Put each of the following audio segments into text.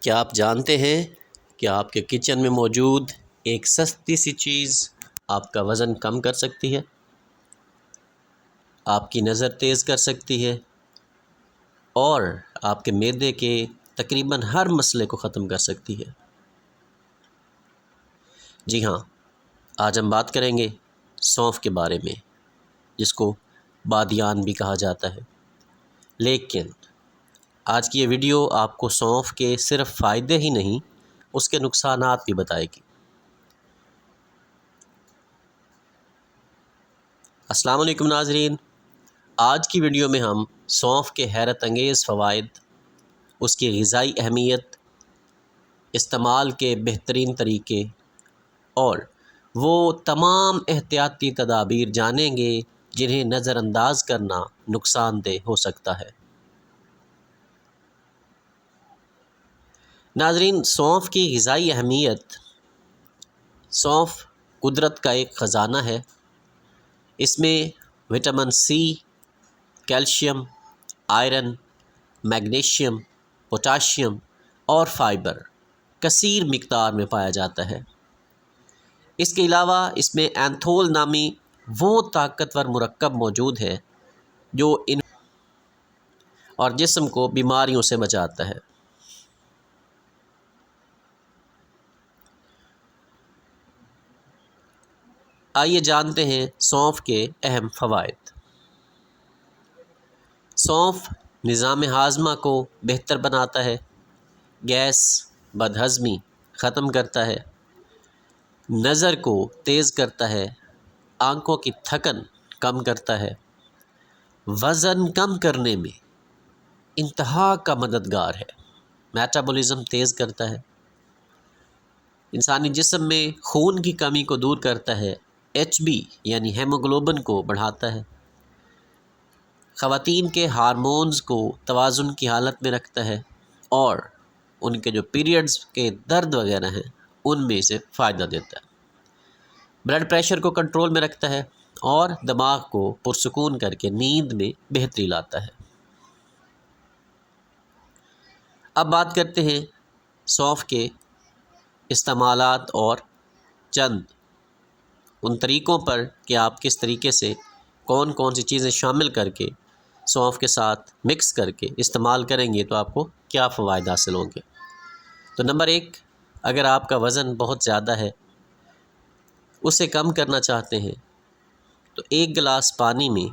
کیا آپ جانتے ہیں کہ آپ کے کچن میں موجود ایک سستی سی چیز آپ کا وزن کم کر سکتی ہے، آپ کی نظر تیز کر سکتی ہے اور آپ کے معدے کے تقریباً ہر مسئلے کو ختم کر سکتی ہے؟ جی ہاں، آج ہم بات کریں گے سونف کے بارے میں، جس کو بادیان بھی کہا جاتا ہے۔ لیکن آج کی یہ ویڈیو آپ کو سونف کے صرف فائدے ہی نہیں، اس کے نقصانات بھی بتائے گی۔ السلام علیکم ناظرین، آج کی ویڈیو میں ہم سونف کے حیرت انگیز فوائد، اس کی غذائی اہمیت، استعمال کے بہترین طریقے اور وہ تمام احتیاطی تدابیر جانیں گے جنہیں نظر انداز کرنا نقصان دہ ہو سکتا ہے۔ ناظرین، سونف کی غذائی اہمیت۔ سونف قدرت کا ایک خزانہ ہے۔ اس میں vitamin C, calcium, iron, magnesium, potassium اور فائبر کثیر مقدار میں پایا جاتا ہے۔ اس کے علاوہ اس میں اینتھول نامی وہ طاقتور مرکب موجود ہے جو اور جسم کو بیماریوں سے بچاتا ہے۔ آئیے جانتے ہیں سونف کے اہم فوائد۔ سونف نظام ہاضمہ کو بہتر بناتا ہے، گیس، بدہضمی ختم کرتا ہے، نظر کو تیز کرتا ہے، آنکھوں کی تھکن کم کرتا ہے، وزن کم کرنے میں انتہا کا مددگار ہے، میٹابولزم تیز کرتا ہے، انسانی جسم میں خون کی کمی کو دور کرتا ہے، ایچ بی یعنی ہیموگلوبن کو بڑھاتا ہے، خواتین کے ہارمونز کو توازن کی حالت میں رکھتا ہے اور ان کے جو پیریڈز کے درد وغیرہ ہیں ان میں سے فائدہ دیتا ہے، بلڈ پریشر کو کنٹرول میں رکھتا ہے اور دماغ کو پرسکون کر کے نیند میں بہتری لاتا ہے۔ اب بات کرتے ہیں سونف کے استعمالات اور چند ان طریقوں پر کہ آپ کس طریقے سے کون کون سی چیزیں شامل کر کے سونف کے ساتھ مکس کر کے استعمال کریں گے تو آپ کو کیا فوائد حاصل ہوں گے۔ تو نمبر 1، اگر آپ کا وزن بہت زیادہ ہے، اسے کم کرنا چاہتے ہیں، تو 1 گلاس پانی میں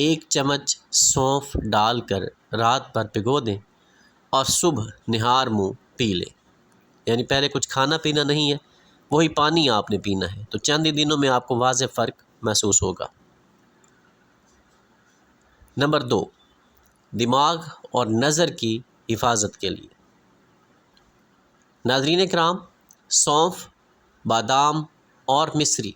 1 چمچ سونف ڈال کر رات بھر بھگو دیں اور صبح نہار منہ پی لیں، یعنی پہلے کچھ کھانا پینا نہیں ہے، وہی پانی آپ نے پینا ہے، تو چند ہی دنوں میں آپ کو واضح فرق محسوس ہوگا۔ نمبر 2، دماغ اور نظر کی حفاظت کے لیے۔ ناظرین کرام، سونف، بادام اور مصری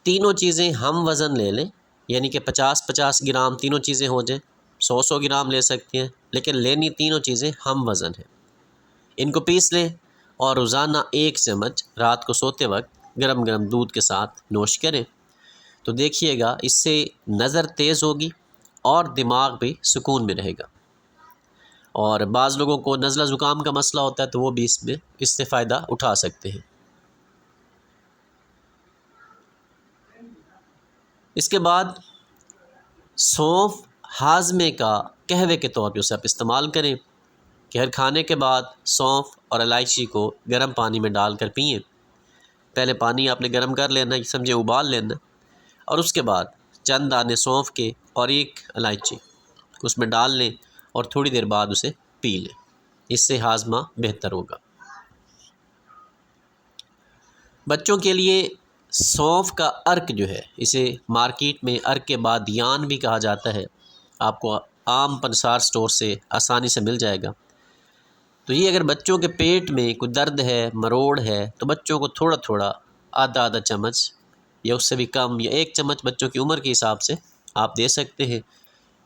تینوں چیزیں ہم وزن لے لیں، یعنی کہ 50-50 گرام تینوں چیزیں ہو جائیں، 100 گرام لے سکتے ہیں، لیکن لینی تینوں چیزیں ہم وزن ہیں۔ ان کو پیس لیں اور روزانہ 1 چمچ رات کو سوتے وقت گرم گرم دودھ کے ساتھ نوش کریں، تو دیکھیے گا اس سے نظر تیز ہوگی اور دماغ بھی سکون میں رہے گا۔ اور بعض لوگوں کو نزلہ زکام کا مسئلہ ہوتا ہے تو وہ بھی اس سے فائدہ اٹھا سکتے ہیں۔ اس کے بعد سونف ہاضمے کا قہوے کے طور پہ اسے آپ استعمال کریں کہ ہر کھانے کے بعد سونف اور الائچی کو گرم پانی میں ڈال کر پئیں۔ پہلے پانی آپ نے گرم کر لینا، یہ سمجھے ابال لینا، اور اس کے بعد چند دانے سونف کے اور 1 الائچی اس میں ڈال لیں اور تھوڑی دیر بعد اسے پی لیں، اس سے ہاضمہ بہتر ہوگا۔ بچوں کے لیے سونف کا عرق جو ہے، اسے مارکیٹ میں عرق بادیان بھی کہا جاتا ہے، آپ کو عام پنسار سٹور سے آسانی سے مل جائے گا۔ تو یہ اگر بچوں کے پیٹ میں کوئی درد ہے، مروڑ ہے، تو بچوں کو تھوڑا تھوڑا آدھا چمچ یا اس سے بھی کم یا 1 چمچ بچوں کی عمر کے حساب سے آپ دے سکتے ہیں۔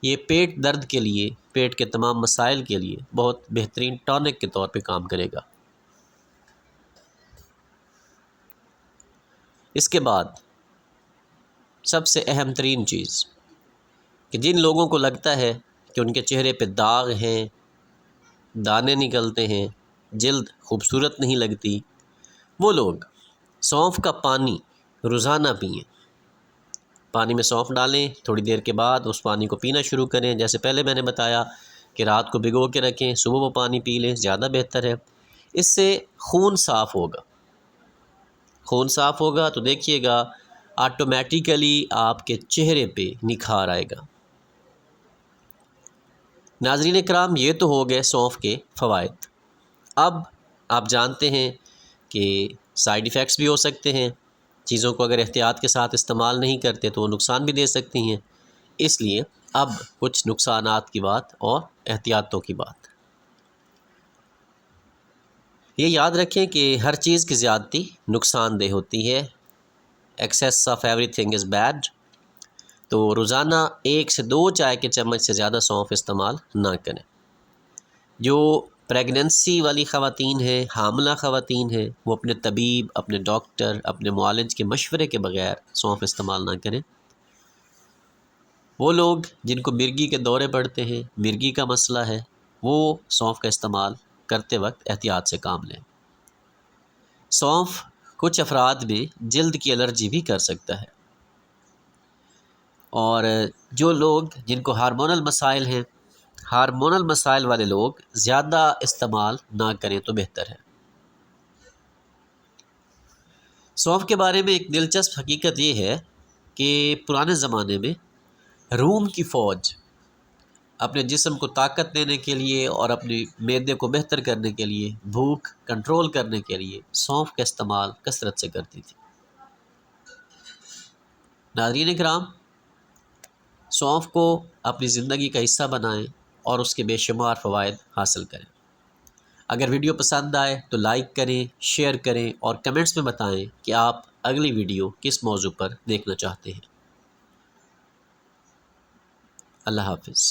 یہ پیٹ درد کے لیے، پیٹ کے تمام مسائل کے لیے بہت بہترین ٹونک کے طور پہ کام کرے گا۔ اس کے بعد سب سے اہم ترین چیز کہ جن لوگوں کو لگتا ہے کہ ان کے چہرے پہ داغ ہیں دانے نکلتے ہیں، جلد خوبصورت نہیں لگتی، وہ لوگ سونف کا پانی روزانہ پئیں۔ پانی میں سونف ڈالیں، تھوڑی دیر کے بعد اس پانی کو پینا شروع کریں۔ جیسے پہلے میں نے بتایا کہ رات کو بھگو کے رکھیں، صبح وہ پانی پی لیں، زیادہ بہتر ہے۔ اس سے خون صاف ہوگا، خون صاف ہوگا تو دیکھیے گا آٹومیٹیکلی آپ کے چہرے پہ نکھار آئے گا۔ ناظرین کرام، یہ تو ہو گئے سونف کے فوائد۔ اب آپ جانتے ہیں کہ سائیڈ ایفیکٹس بھی ہو سکتے ہیں، چیزوں کو اگر احتیاط کے ساتھ استعمال نہیں کرتے تو وہ نقصان بھی دے سکتی ہیں، اس لیے اب کچھ نقصانات کی بات اور احتیاطوں کی بات۔ یہ یاد رکھیں کہ ہر چیز کی زیادتی نقصان دہ ہوتی ہے، access of every thing is bad. تو روزانہ 1 سے 2 چائے کے چمچ سے زیادہ سونف استعمال نہ کریں۔ جو پریگننسی والی خواتین ہیں، حاملہ خواتین ہیں، وہ اپنے طبیب، اپنے ڈاکٹر، اپنے معالج کے مشورے کے بغیر سونف استعمال نہ کریں۔ وہ لوگ جن کو مرگی کے دورے پڑتے ہیں، مرگی کا مسئلہ ہے، وہ سونف کا استعمال کرتے وقت احتیاط سے کام لیں۔ سونف کچھ افراد میں جلد کی الرجی بھی کر سکتا ہے، اور جو لوگ جن کو ہارمونل مسائل ہیں، ہارمونل مسائل والے لوگ زیادہ استعمال نہ کریں تو بہتر ہے۔ سونف کے بارے میں ایک دلچسپ حقیقت یہ ہے کہ پرانے زمانے میں روم کی فوج اپنے جسم کو طاقت دینے کے لیے اور اپنے معدے کو بہتر کرنے کے لیے، بھوک کنٹرول کرنے کے لیے سونف کا استعمال کثرت سے کرتی تھی۔ ناظرین کرام، سونف کو اپنی زندگی کا حصہ بنائیں اور اس کے بے شمار فوائد حاصل کریں۔ اگر ویڈیو پسند آئے تو لائک کریں، شیئر کریں اور کمنٹس میں بتائیں کہ آپ اگلی ویڈیو کس موضوع پر دیکھنا چاہتے ہیں۔ اللہ حافظ۔